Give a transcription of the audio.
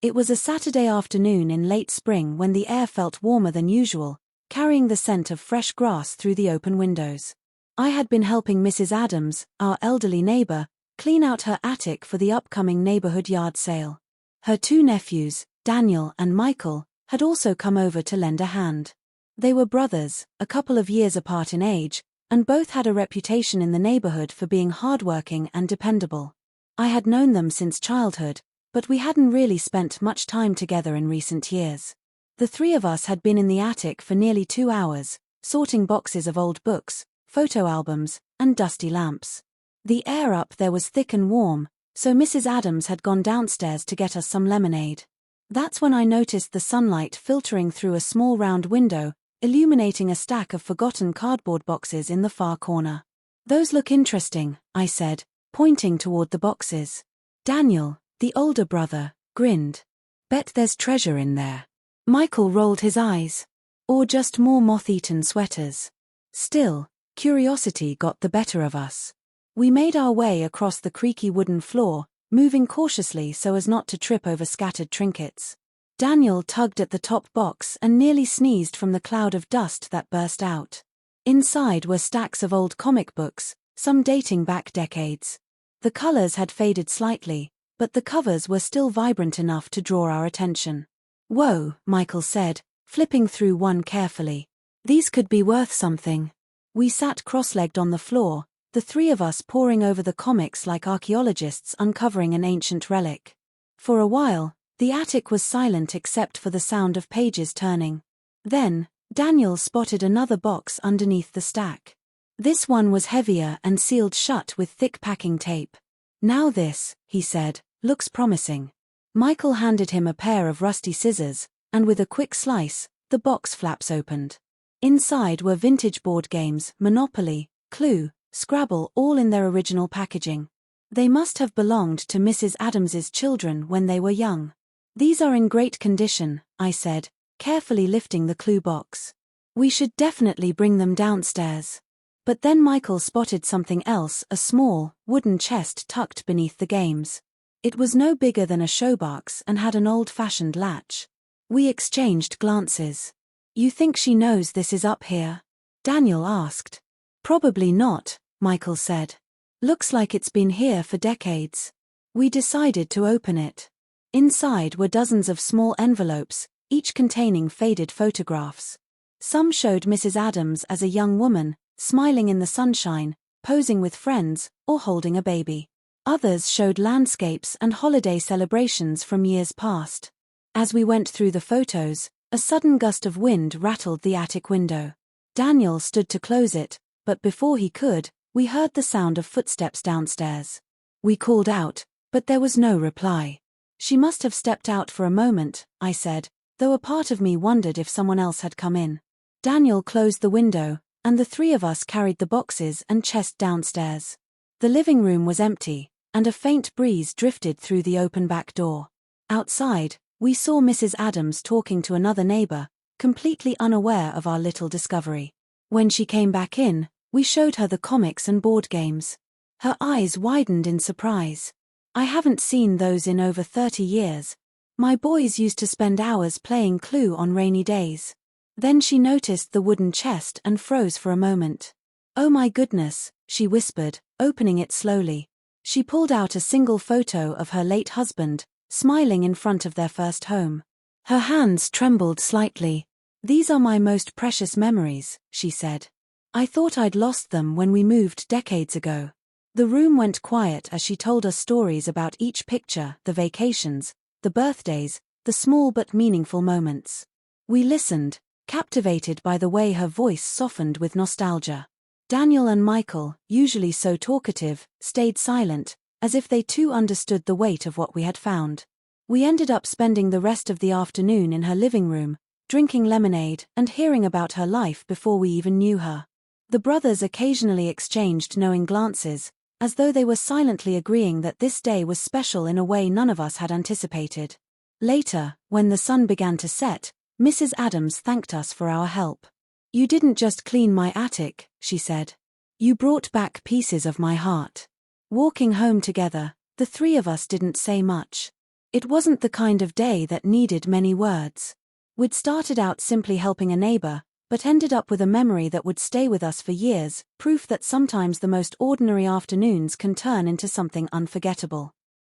It was a Saturday afternoon in late spring when the air felt warmer than usual, carrying the scent of fresh grass through the open windows. I had been helping Mrs. Adams, our elderly neighbor, clean out her attic for the upcoming neighborhood yard sale. Her two nephews, Daniel and Michael, had also come over to lend a hand. They were brothers, a couple of years apart in age, and both had a reputation in the neighborhood for being hardworking and dependable. I had known them since childhood, but we hadn't really spent much time together in recent years. The three of us had been in the attic for nearly 2 hours, sorting boxes of old books, photo albums, and dusty lamps. The air up there was thick and warm, so Mrs. Adams had gone downstairs to get us some lemonade. That's when I noticed the sunlight filtering through a small round window, illuminating a stack of forgotten cardboard boxes in the far corner. "Those look interesting," I said, pointing toward the boxes. Daniel, the older brother, grinned. "Bet there's treasure in there." Michael rolled his eyes. "Or just more moth-eaten sweaters." Still, curiosity got the better of us. We made our way across the creaky wooden floor, moving cautiously so as not to trip over scattered trinkets. Daniel tugged at the top box and nearly sneezed from the cloud of dust that burst out. Inside were stacks of old comic books, some dating back decades. The colors had faded slightly, but the covers were still vibrant enough to draw our attention. "Whoa," Michael said, flipping through one carefully. "These could be worth something." We sat cross-legged on the floor, the three of us poring over the comics like archaeologists uncovering an ancient relic. For a while, the attic was silent except for the sound of pages turning. Then, Daniel spotted another box underneath the stack. This one was heavier and sealed shut with thick packing tape. "Now this," he said, "looks promising." Michael handed him a pair of rusty scissors, and with a quick slice, the box flaps opened. Inside were vintage board games, Monopoly, Clue, Scrabble, all in their original packaging. They must have belonged to Mrs. Adams's children when they were young. "These are in great condition," I said, carefully lifting the Clue box. "We should definitely bring them downstairs." But then Michael spotted something else, a small, wooden chest tucked beneath the games. It was no bigger than a showbox and had an old-fashioned latch. We exchanged glances. "You think she knows this is up here?" Daniel asked. "Probably not," Michael said. "Looks like it's been here for decades." We decided to open it. Inside were dozens of small envelopes, each containing faded photographs. Some showed Mrs. Adams as a young woman, smiling in the sunshine, posing with friends, or holding a baby. Others showed landscapes and holiday celebrations from years past. As we went through the photos, a sudden gust of wind rattled the attic window. Daniel stood to close it, but before he could, we heard the sound of footsteps downstairs. We called out, but there was no reply. "She must have stepped out for a moment," I said, though a part of me wondered if someone else had come in. Daniel closed the window, and the three of us carried the boxes and chest downstairs. The living room was empty, and a faint breeze drifted through the open back door. Outside, we saw Mrs. Adams talking to another neighbor, completely unaware of our little discovery. When she came back in, we showed her the comics and board games. Her eyes widened in surprise. "I haven't seen those in over 30 years. My boys used to spend hours playing Clue on rainy days." Then she noticed the wooden chest and froze for a moment. "Oh my goodness," she whispered, opening it slowly. She pulled out a single photo of her late husband, smiling in front of their first home. Her hands trembled slightly. "These are my most precious memories," she said. "I thought I'd lost them when we moved decades ago." The room went quiet as she told us stories about each picture, the vacations, the birthdays, the small but meaningful moments. We listened, captivated by the way her voice softened with nostalgia. Daniel and Michael, usually so talkative, stayed silent, as if they too understood the weight of what we had found. We ended up spending the rest of the afternoon in her living room, drinking lemonade and hearing about her life before we even knew her. The brothers occasionally exchanged knowing glances, as though they were silently agreeing that this day was special in a way none of us had anticipated. Later, when the sun began to set, Mrs. Adams thanked us for our help. "You didn't just clean my attic," she said. "You brought back pieces of my heart." Walking home together, the three of us didn't say much. It wasn't the kind of day that needed many words. We'd started out simply helping a neighbor, but ended up with a memory that would stay with us for years, proof that sometimes the most ordinary afternoons can turn into something unforgettable.